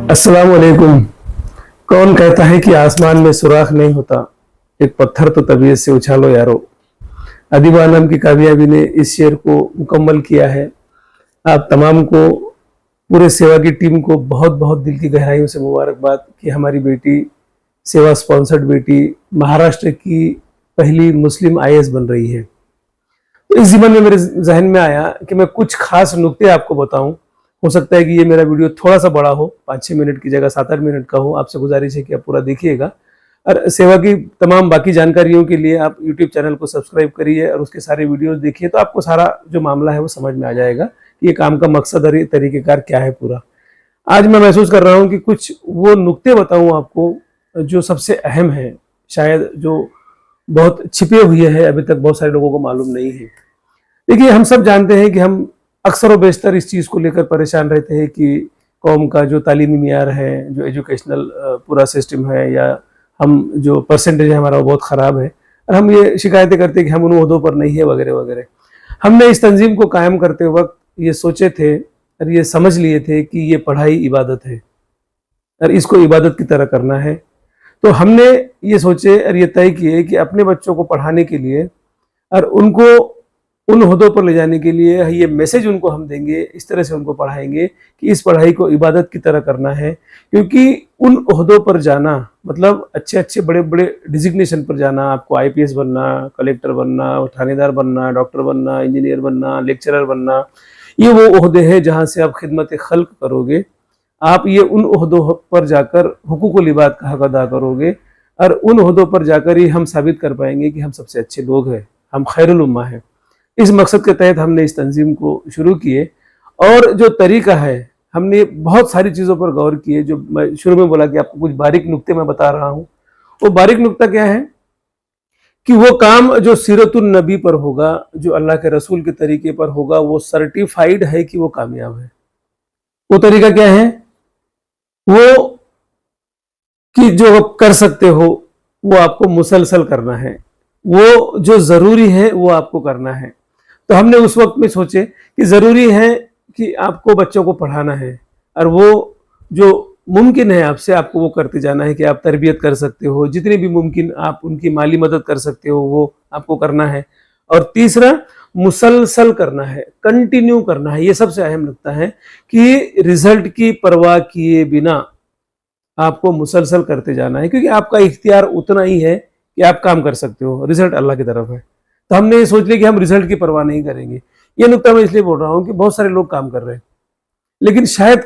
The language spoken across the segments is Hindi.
अस्सलाम वालेकुम। कौन कहता है कि आसमान में सुराख नहीं होता, एक पत्थर तो तबीयत से उछालो यारो। अदीब आलम की कामयाबी ने इस शेर को मुकम्मल किया है। आप तमाम को, पूरे सेवा की टीम को बहुत बहुत दिल की गहराइयों से मुबारकबाद कि हमारी बेटी, सेवा स्पॉन्सर्ड बेटी, महाराष्ट्र की पहली मुस्लिम आईएएस बन रही है। तो इस जीवन में मेरे जहन में आया कि मैं कुछ खास नुक्ते आपको बताऊं। हो सकता है कि ये मेरा वीडियो थोड़ा सा बड़ा हो, 5-6 मिनट की जगह 7-8 मिनट का हो। आपसे गुजारिश है कि आप पूरा देखिएगा और सेवा की तमाम बाकी जानकारियों के लिए आप यूट्यूब चैनल को सब्सक्राइब करिए और उसके सारे वीडियोस देखिए, तो आपको सारा जो मामला है वो समझ में आ जाएगा कि ये काम का मकसद और ये तरीकेकार क्या है पूरा। आज मैं महसूस कर रहा हूँ कि कुछ वो नुक्ते बताऊँ आपको जो सबसे अहम है, शायद जो बहुत छिपे हुए हैं, अभी तक बहुत सारे लोगों को मालूम नहीं है। देखिए, हम सब जानते हैं कि हम अक्सर व बेशतर इस चीज़ को लेकर परेशान रहते हैं कि कौम का जो तालीमी मियार है, जो एजुकेशनल पूरा सिस्टम है, या हम जो परसेंटेज है हमारा वो बहुत ख़राब है, और हम ये शिकायतें करते हैं कि हम उन ओहदों पर नहीं है वगैरह वगैरह। हमने इस तंजीम को कायम करते वक्त ये सोचे थे और ये समझ लिए थे कि ये पढ़ाई इबादत है और इसको इबादत की तरह करना है। तो हमने ये सोचे और ये तय किए कि अपने बच्चों को पढ़ाने के लिए और उनको उन ओहदों पर ले जाने के लिए ये मैसेज उनको हम देंगे, इस तरह से उनको पढ़ाएंगे कि इस पढ़ाई को इबादत की तरह करना है। क्योंकि उन ओहदों पर जाना मतलब अच्छे अच्छे बड़े बड़े डिजिग्नेशन पर जाना, आपको आईपीएस बनना, कलेक्टर बनना, थानेदार बनना, डॉक्टर बनना, इंजीनियर बनना, लेक्चरर बनना, ये वो ओहदे हैं जहाँ से आप खिदमत खल्क करोगे। आप ये उन ओहदों पर जाकर हुकूकुल इबाद का हक अदा करोगे और उन ओहदों पर जाकर ही हम साबित कर पाएंगे कि हम सबसे अच्छे लोग हैं, हम खैरुल उम्मा हैं। इस मकसद के तहत हमने इस तंजीम को शुरू किए और जो तरीका है, हमने बहुत सारी चीज़ों पर गौर किए। जो मैं शुरू में बोला कि आपको कुछ बारीक नुक्ते मैं बता रहा हूँ, वो बारीक नुक्ता क्या है कि वो काम जो सीरतुन नबी पर होगा, जो अल्लाह के रसूल के तरीके पर होगा, वो सर्टिफाइड है कि वो कामयाब है। वो तरीका क्या है? वो कि जो आप कर सकते हो वो आपको मुसलसल करना है, वो जो ज़रूरी है वो आपको करना है। तो हमने उस वक्त में सोचे कि ज़रूरी है कि आपको बच्चों को पढ़ाना है और वो जो मुमकिन है आपसे, आपको वो करते जाना है कि आप तरबियत कर सकते हो, जितनी भी मुमकिन आप उनकी माली मदद कर सकते हो वो आपको करना है। और तीसरा, मुसलसल करना है, कंटिन्यू करना है। ये सबसे अहम लगता है कि रिजल्ट की परवाह किए बिना आपको मुसलसल करते जाना है, क्योंकि आपका इख्तियार उतना ही है कि आप काम कर सकते हो, रिजल्ट अल्लाह की तरफ है। तो हमने ये सोच लिया कि हम रिजल्ट की परवाह नहीं करेंगे। ये नुकता मैं इसलिए बोल रहा हूँ कि बहुत सारे लोग काम कर रहे हैं, लेकिन शायद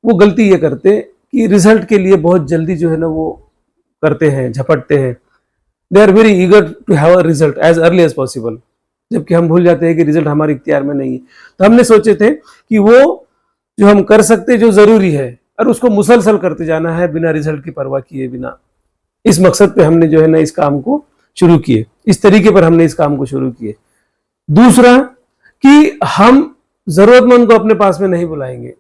वो गलती ये करते कि रिजल्ट के लिए बहुत जल्दी जो है ना वो करते हैं, झपटते हैं। They are very eager to have a result as early as possible, जबकि हम भूल जाते हैं कि रिजल्ट हमारे इख्तियार में नहीं है। तो हमने सोचे थे कि वो जो हम कर सकते, जो जरूरी है, और उसको मुसलसल करते जाना है बिना रिजल्ट की परवाह किए बिना। इस मकसद पे हमने जो है ना इस काम को शुरू किए, इस तरीके पर हमने इस काम को शुरू किए। दूसरा कि हम जरूरतमंद को अपने पास में नहीं बुलाएंगे,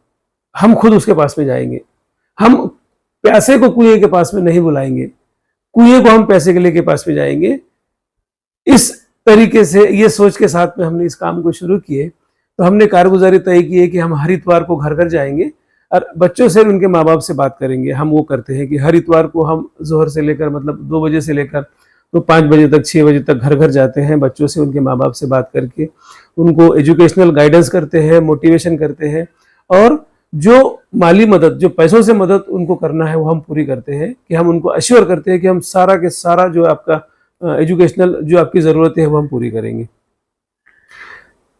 हम खुद उसके पास में जाएंगे। हम प्यासे को कुएं के पास में नहीं बुलाएंगे, कुएं को हम पैसे के लिए के पास में जाएंगे। इस तरीके से, ये सोच के साथ में हमने इस काम को शुरू किए। तो हमने कारगुजारी तय की है कि हम हर इतवार को घर घर जाएंगे और बच्चों से उनके माँ बाप से बात करेंगे। हम वो करते हैं कि हर इतवार को हम जोहर से लेकर, मतलब 2 बजे से लेकर तो 5 बजे तक, 6 बजे तक घर घर जाते हैं, बच्चों से उनके माँ बाप से बात करके उनको एजुकेशनल गाइडेंस करते हैं, मोटिवेशन करते हैं, और जो माली मदद, जो पैसों से मदद उनको करना है वो हम पूरी करते हैं। कि हम उनको अश्योर करते हैं कि हम सारा के सारा जो आपका एजुकेशनल जो आपकी ज़रूरत है वो हम पूरी करेंगे।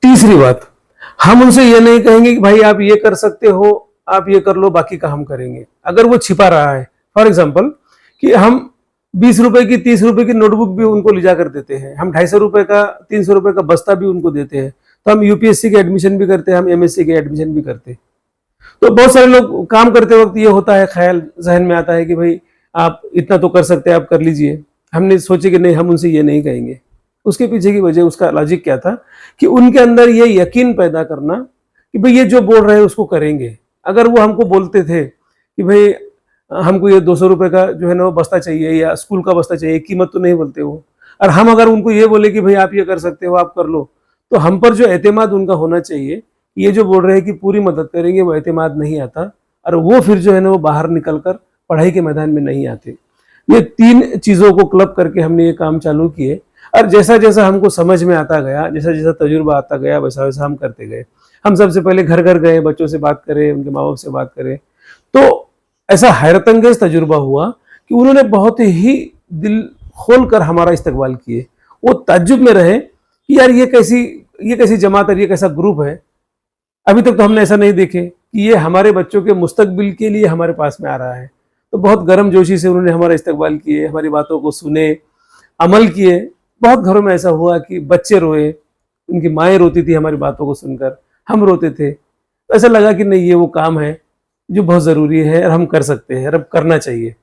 तीसरी बात, हम उनसे ये नहीं कहेंगे कि भाई आप ये कर सकते हो, आप ये कर लो, बाकी का हम करेंगे। अगर वो छिपा रहा है, फॉर एग्जाम्पल कि हम 20 रुपए की, 30 रुपए की नोटबुक भी उनको ले जाकर देते हैं, हम 250 रुपए का, 300 रुपए का बस्ता भी उनको देते हैं, तो हम यूपीएससी के एडमिशन भी करते हैं, हम एमएससी के एडमिशन भी करते हैं। तो बहुत सारे लोग काम करते वक्त ये होता है, ख्याल जहन में आता है कि भाई आप इतना तो कर सकते हैं, आप कर लीजिए। हमने सोचे कि नहीं, हम उनसे ये नहीं कहेंगे। उसके पीछे की वजह, उसका लॉजिक क्या था कि उनके अंदर ये यकीन पैदा करना कि भाई ये जो बोल रहे हैं उसको करेंगे। अगर वो हमको बोलते थे कि भाई हमको ये 200 रुपए का जो है ना वो बस्ता चाहिए या स्कूल का बस्ता चाहिए, कीमत तो नहीं बोलते वो, और हम अगर उनको ये बोले कि भाई आप ये कर सकते हो, आप कर लो, तो हम पर जो एतमाद उनका होना चाहिए, ये जो बोल रहे हैं कि पूरी मदद करेंगे, वो एतमाद नहीं आता। और वो फिर जो है ना वो बाहर निकलकर पढ़ाई के मैदान में नहीं आते। ये 3 चीजों को क्लब करके हमने ये काम चालू किए, और जैसा जैसा हमको समझ में आता गया, जैसा जैसा तजुर्बा आता गया, वैसा वैसा हम करते गए। हम सबसे पहले घर घर गए, बच्चों से बात करें, उनके माँ बाप से बात करें, तो ऐसा हैरतअंगेज तजुर्बा हुआ कि उन्होंने बहुत ही दिल खोल कर हमारा इस्तकबाल किए। वो ताज्जुब में रहे कि यार ये कैसी जमात है, ये कैसा ग्रुप है। अभी तक तो हमने ऐसा नहीं देखे कि ये हमारे बच्चों के मुस्तकबिल के लिए हमारे पास में आ रहा है। तो बहुत गर्मजोशी से उन्होंने हमारा इस्तकबाल किए, हमारी बातों को सुने, अमल किए। बहुत घरों में ऐसा हुआ कि बच्चे रोए, उनकी माएँ रोती थी हमारी बातों को सुनकर, हम रोते थे। तो ऐसा लगा कि नहीं, ये वो काम है जो बहुत ज़रूरी है और हम कर सकते हैं और अब करना चाहिए।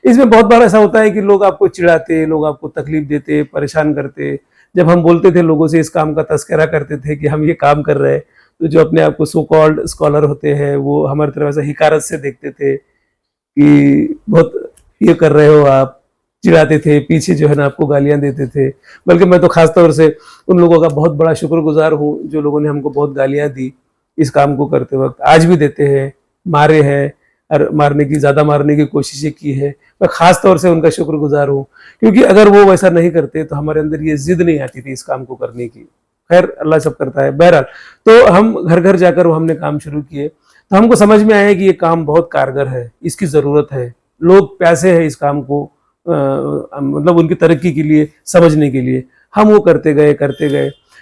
इसमें बहुत बार ऐसा होता है कि लोग आपको चिढ़ाते, लोग आपको तकलीफ देते, परेशान करते। जब हम बोलते थे लोगों से, इस काम का तस्करा करते थे कि हम ये काम कर रहे हैं, तो जो अपने आप को सो कॉल्ड स्कॉलर होते हैं वो हमारी तरफ ऐसा हिकारत से देखते थे कि बहुत ये कर रहे हो आप, चिढ़ाते थे, पीछे जो है ना आपको गालियां देते थे। बल्कि मैं तो खास तौर से उन लोगों का बहुत बड़ा शुक्रगुजार हूँ जो लोगों ने हमको बहुत गालियां दी इस काम को करते वक्त, आज भी देते हैं, मारे हैं और ज़्यादा मारने की कोशिशें की है। मैं खास तौर से उनका शुक्रगुजार हूँ, क्योंकि अगर वो वैसा नहीं करते तो हमारे अंदर ये जिद नहीं आती थी इस काम को करने की। खैर, अल्लाह सब करता है। बहरहाल, तो हम घर घर जाकर वो हमने काम शुरू किए, तो हमको समझ में आया कि ये काम बहुत कारगर है, इसकी ज़रूरत है, लोग प्यासे हैं इस काम को मतलब उनकी तरक्की के लिए, समझने के लिए। हम वो करते गए।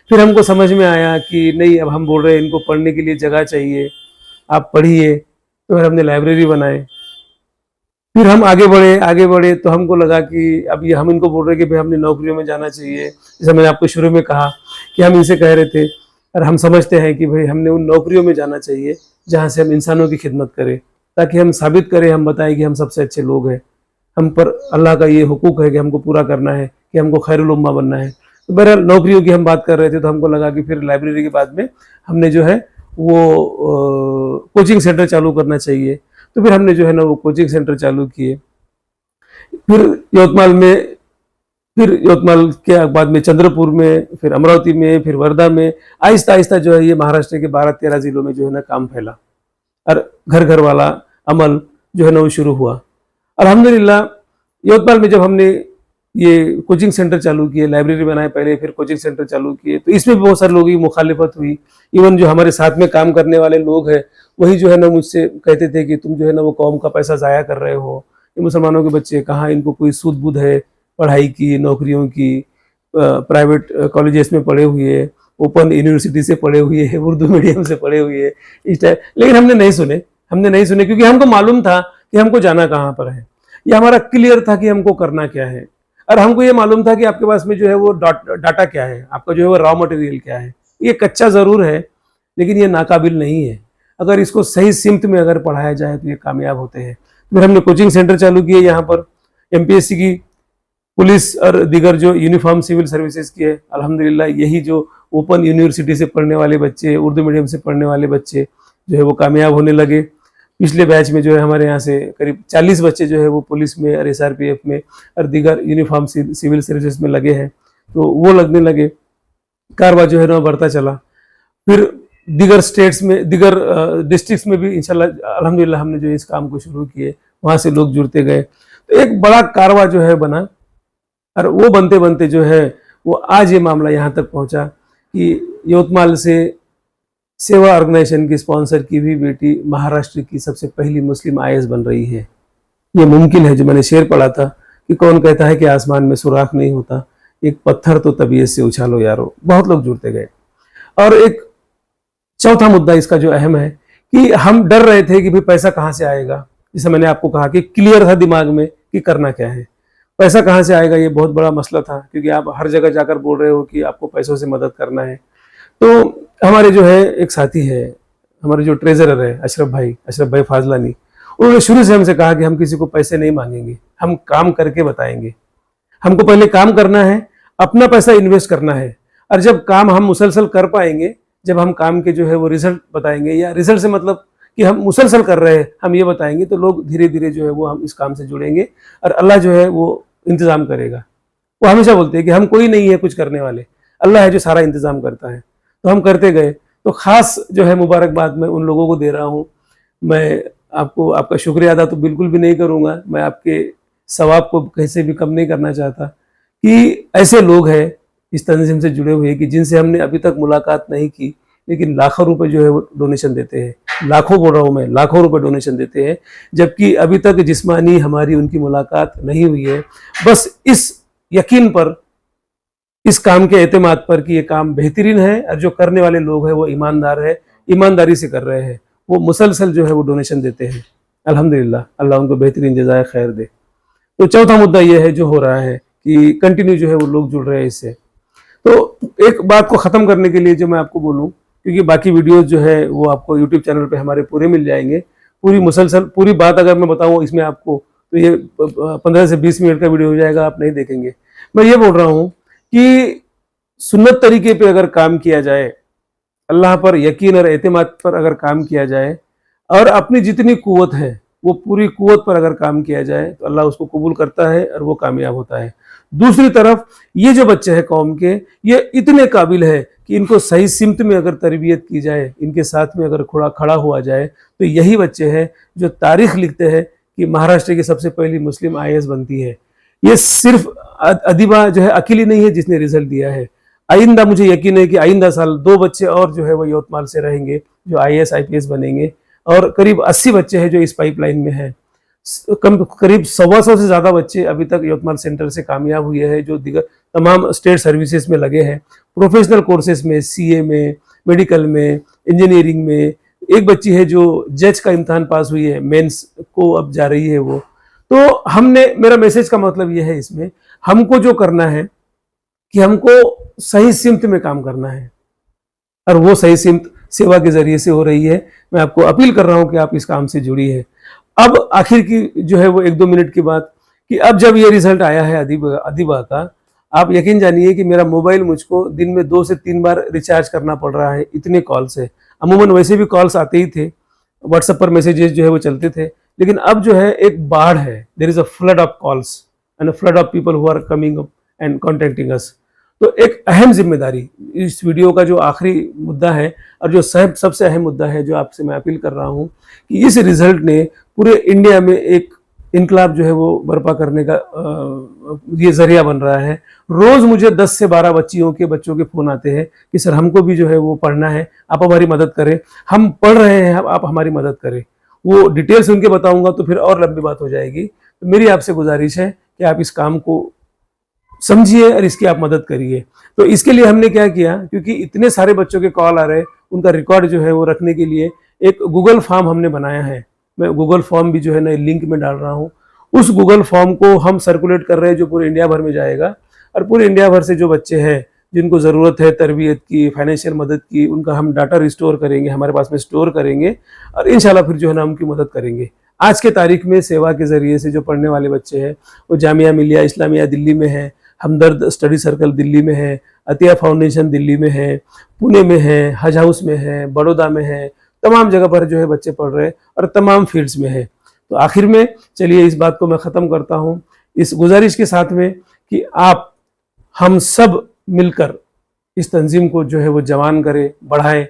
फिर हमको समझ में आया कि नहीं, अब हम बोल रहे हैं इनको पढ़ने के लिए जगह चाहिए, आप पढ़िए। तो फिर हमने लाइब्रेरी बनाए। फिर हम आगे बढ़े तो हमको लगा कि अब ये हम इनको बोल रहे हैं कि भाई हमने नौकरियों में जाना चाहिए। जैसे मैंने आपको शुरू में कहा कि हम इनसे कह रहे थे, और हम समझते हैं कि भाई हमने उन नौकरियों में जाना चाहिए जहाँ से हम इंसानों की खिदमत करें, ताकि हम साबित करें, हम बताएं कि हम सबसे अच्छे लोग हैं। हम पर अल्लाह का ये हुकूक है कि हमको पूरा करना है, कि हमको खैरुल उम्मा बनना है। तो बहरहाल नौकरियों की हम बात कर रहे थे, तो हमको लगा कि फिर लाइब्रेरी के बाद में हमने जो है वो कोचिंग सेंटर चालू करना चाहिए। तो फिर हमने जो है ना वो कोचिंग सेंटर चालू किए। फिर यवतमाल के बाद में चंद्रपुर में, फिर अमरावती में, फिर वर्धा में, आहिस्ता आहिस्ता जो है ये महाराष्ट्र के 12-13 जिलों में जो है ना काम फैला, और घर घर वाला अमल जो है ना वो शुरू हुआ। अल्हम्दुलिल्लाह, यवतमाल में जब हमने ये कोचिंग सेंटर चालू किए, लाइब्रेरी बनाए पहले, फिर कोचिंग सेंटर चालू किए, तो इसमें भी बहुत सारे लोगों की मुखालिफत हुई। इवन जो हमारे साथ में काम करने वाले लोग हैं वही जो है ना मुझसे कहते थे कि तुम जो है ना वो कौम का पैसा ज़ाया कर रहे हो, ये मुसलमानों के बच्चे कहाँ, इनको कोई सूद बूद है पढ़ाई की, नौकरियों की, प्राइवेट कॉलेजेस में पढ़े हुए, ओपन यूनिवर्सिटी से पढ़े हुए, उर्दू मीडियम से पढ़े हुए, इस टाइप। लेकिन हमने नहीं सुने क्योंकि हमको मालूम था कि हमको जाना कहाँ पर है। ये हमारा क्लियर था कि हमको करना क्या है, और हमको ये मालूम था कि आपके पास में जो है वो डाटा क्या है, आपका जो है वो रॉ मटेरियल क्या है। ये कच्चा ज़रूर है, लेकिन ये नाकाबिल नहीं है। अगर इसको सही सिमत में अगर पढ़ाया जाए तो ये कामयाब होते हैं। फिर हमने कोचिंग सेंटर चालू किए यहाँ पर, एमपीएससी की, पुलिस और दीगर जो यूनिफॉर्म सिविल सर्विसेज की है। अल्हम्दुलिल्लाह, यही जो ओपन यूनिवर्सिटी से पढ़ने वाले बच्चे, उर्दू मीडियम से पढ़ने वाले बच्चे जो है वो कामयाब होने लगे। पिछले बैच में जो है हमारे यहाँ से करीब 40 बच्चे जो है वो पुलिस में और एसआरपीएफ में और दीगर यूनिफॉर्म सिविल सर्विसेज में लगे हैं, तो वो लगने लगे। कारवा जो है ना बढ़ता चला। फिर दीगर स्टेट्स में, दीगर डिस्ट्रिक्ट्स में भी इंशाल्लाह अल्हम्दुलिल्लाह हमने जो इस काम को शुरू किए, वहाँ से लोग जुड़ते गए, तो एक बड़ा कारवा जो है बना। और वो बनते बनते जो है वो आज ये मामला यहाँ तक पहुँचा कि यवतमाल से सेवा ऑर्गेनाइजेशन की स्पॉन्सर की भी बेटी महाराष्ट्र की सबसे पहली मुस्लिम आईएएस बन रही है। ये मुमकिन है, जो मैंने शेर पढ़ा था कि कौन कहता है कि आसमान में सुराख नहीं होता, एक पत्थर तो तबीयत से उछालो यारो। बहुत लोग जुड़ते गए। और एक चौथा मुद्दा इसका जो अहम है कि हम डर रहे थे कि भाई पैसा कहाँ से आएगा। जैसे मैंने आपको कहा कि क्लियर था दिमाग में कि करना क्या है, पैसा कहाँ से आएगा, ये बहुत बड़ा मसला था, क्योंकि आप हर जगह जाकर बोल रहे हो कि आपको पैसों से मदद करना है। तो हमारे जो है एक साथी है, हमारे जो ट्रेजरर है अशरफ भाई फाजलानी, उन्होंने शुरू से हमसे कहा कि हम किसी को पैसे नहीं मांगेंगे, हम काम करके बताएंगे। हमको पहले काम करना है, अपना पैसा इन्वेस्ट करना है, और जब काम हम मुसलसल कर पाएंगे, जब हम काम के जो है वो रिजल्ट बताएंगे, या रिजल्ट से मतलब कि हम मुसलसल कर रहे हैं, हम ये बताएंगे, तो लोग धीरे धीरे जो है वो हम इस काम से जुड़ेंगे और अल्लाह जो है वो इंतज़ाम करेगा। वो हमेशा बोलते हैं कि हम कोई नहीं है कुछ करने वाले, अल्लाह है जो सारा इंतज़ाम करता है। तो हम करते गए। तो ख़ास जो है मुबारकबाद मैं उन लोगों को दे रहा हूँ मैं आपको आपका शुक्रिया अदा तो बिल्कुल भी नहीं करूँगा, मैं आपके सवाब को कैसे भी कम नहीं करना चाहता कि ऐसे लोग हैं इस तंजीम से जुड़े हुए कि जिनसे हमने अभी तक मुलाकात नहीं की, लेकिन लाखों रुपए जो है वो डोनेशन देते हैं, लाखों बोल रहा हूँ मैं, लाखों रुपए डोनेशन देते हैं, जबकि अभी तक जिस्मानी हमारी उनकी मुलाकात नहीं हुई है। बस इस यकीन पर, इस काम के एतमाद पर कि ये काम बेहतरीन है और जो करने वाले लोग हैं वो ईमानदार है, ईमानदारी से कर रहे हैं, वो मुसलसल जो है वो डोनेशन देते हैं। अल्हम्दुलिल्लाह, अल्लाह उनको बेहतरीन जज़ाए खैर दे। तो चौथा मुद्दा ये है जो हो रहा है कि कंटिन्यू जो है वो लोग जुड़ रहे हैं इससे। तो एक बात को ख़त्म करने के लिए जो मैं आपको बोलूँ, क्योंकि बाकी वीडियोस जो है वो आपको यूट्यूब चैनल पे हमारे पूरे मिल जाएंगे, पूरी मुसलसल पूरी बात अगर मैं बताऊँ इसमें आपको तो ये 15 से 20 मिनट का वीडियो हो जाएगा, आप नहीं देखेंगे। मैं ये बोल रहा हूँ कि सुन्नत तरीके पे अगर काम किया जाए, अल्लाह पर यकीन और एतमाद पर अगर काम किया जाए और अपनी जितनी कुव्वत है वो पूरी कुव्वत पर अगर काम किया जाए तो अल्लाह उसको कबूल करता है और वो कामयाब होता है। दूसरी तरफ ये जो बच्चे हैं कौम के, ये इतने काबिल है कि इनको सही सिमत में अगर तरबियत की जाए, इनके साथ में अगर खड़ा हुआ जाए, तो यही बच्चे हैं जो तारीख लिखते हैं कि महाराष्ट्र की सबसे पहली मुस्लिम IAS बनती है। ये सिर्फ अदिबा जो है अकेली नहीं है जिसने रिजल्ट दिया है। आइंदा मुझे यकीन है कि आइंदा साल 2 बच्चे और जो है वो यवतमाल से रहेंगे जो IAS IPS बनेंगे, और करीब 80 बच्चे हैं जो इस पाइपलाइन में हैं। करीब 125 से ज़्यादा बच्चे अभी तक यवतमाल सेंटर से कामयाब हुए हैं जो दिगर तमाम स्टेट सर्विसेज में लगे हैं, प्रोफेशनल कोर्सेज में, CA में, मेडिकल में, इंजीनियरिंग में। एक बच्ची है जो जज का इम्तहान पास हुई है, मेंस को अब जा रही है वो। तो हमने, मेरा मैसेज का मतलब ये है इसमें हमको जो करना है कि हमको सही सिमत में काम करना है, और वो सही सिमत सेवा के जरिए से हो रही है। मैं आपको अपील कर रहा हूं कि आप इस काम से जुड़िए। अब आखिर की जो है वो 1-2 मिनट की बात कि अब जब ये रिजल्ट आया है अदिबा का, आप यकीन जानिए कि मेरा मोबाइल मुझको दिन में 2 से 3 बार रिचार्ज करना पड़ रहा है, इतने कॉल्स है। अमूमन वैसे भी कॉल्स आते ही थे, व्हाट्सएप पर मैसेजेस जो है वो चलते थे, लेकिन अब जो है एक बाढ़ है, there is a flood of calls and a flood of people who are coming up and contacting us. तो एक अहम जिम्मेदारी इस वीडियो का जो आखिरी मुद्दा है और जो सबसे अहम मुद्दा है जो आपसे मैं अपील कर रहा हूं कि इस रिजल्ट ने पूरे इंडिया में एक इनकलाब जो है वो बर्पा करने का ये जरिया बन रहा है। रोज मुझे 10 से 12 बच्चों के फोन आते हैं कि सर हमको भी जो है वो पढ़ना है, आप हमारी मदद करें, हम पढ़ रहे हैं, आप हमारी मदद करें। वो डिटेल सुन के बताऊंगा तो फिर और लंबी बात हो जाएगी। तो मेरी आपसे गुजारिश है कि आप इस काम को समझिए और इसकी आप मदद करिए। तो इसके लिए हमने क्या किया, क्योंकि इतने सारे बच्चों के कॉल आ रहे हैं, उनका रिकॉर्ड जो है वो रखने के लिए एक गूगल फॉर्म हमने बनाया है। मैं गूगल फॉर्म भी जो है ना लिंक में डाल रहा हूँ। उस गूगल फॉर्म को हम सर्कुलेट कर रहे हैं जो पूरे इंडिया भर में जाएगा, और पूरे इंडिया भर से जो बच्चे हैं जिनको ज़रूरत है तरबियत की, फाइनेंशियल मदद की, उनका हम डाटा रिस्टोर करेंगे, हमारे पास में स्टोर करेंगे, और इंशाल्लाह फिर जो है ना उनकी मदद करेंगे। आज के तारीख में सेवा के ज़रिए से जो पढ़ने वाले बच्चे हैं वो जामिया मिलिया इस्लामिया दिल्ली में है, हमदर्द स्टडी सर्कल दिल्ली में है, अतिया फाउंडेशन दिल्ली में है, पुणे में है, हज हाउस में है, बड़ौदा में है, तमाम जगह पर जो है बच्चे पढ़ रहे हैं और तमाम फील्ड्स में है। तो आखिर में चलिए इस बात को मैं ख़त्म करता हूँ इस गुजारिश के साथ में कि आप हम सब मिलकर इस तंजीम को जो है वो जवान करें, बढ़ाएं।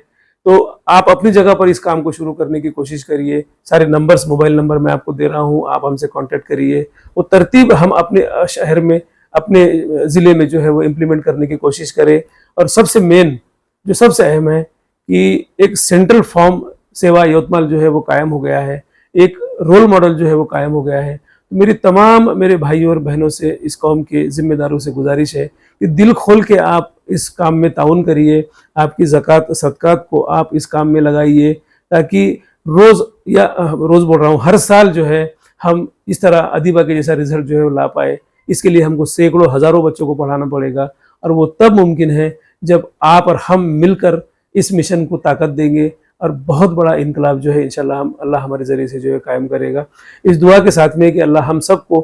तो आप अपनी जगह पर इस काम को शुरू करने की कोशिश करिए। सारे नंबर्स, मोबाइल नंबर मैं आपको दे रहा हूँ, आप हमसे कांटेक्ट करिए। वो तरतीब हम अपने शहर में, अपने ज़िले में जो है वो इम्प्लीमेंट करने की कोशिश करें। और सबसे मेन जो सबसे अहम है कि एक सेंट्रल फॉर्म सेवा यवतमाल जो है वो कायम हो गया है, एक रोल मॉडल जो है वो कायम हो गया है। तो मेरी तमाम मेरे भाइयों और बहनों से, इस कौम के जिम्मेदारों से गुजारिश है कि दिल खोल के आप इस काम में ताउन करिए, आपकी ज़कात सदकात को आप इस काम में लगाइए, ताकि रोज़ बोल रहा हूँ, हर साल जो है हम इस तरह अदिबा के जैसा रिजल्ट जो है वो ला पाए। इसके लिए हमको सैकड़ों हज़ारों बच्चों को पढ़ाना पड़ेगा, और वो तब मुमकिन है जब आप और हम मिलकर इस मिशन को ताकत देंगे, और बहुत बड़ा इनकलाब जो है इंशाल्लाह अल्लाह हमारे ज़रिए से जो है कायम करेगा। इस दुआ के साथ में कि अल्लाह हम सबको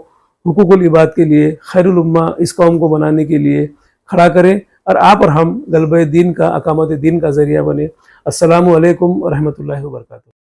हुकूकुल इबाद के लिए, खैरुल उम्मा इस कौम को बनाने के लिए खड़ा करे, और आप और हम गलबे दीन का, अकामत दीन का ज़रिया बने। अस्सलामु अलैकुम व रहमतुल्लाहि व बरकातुहू।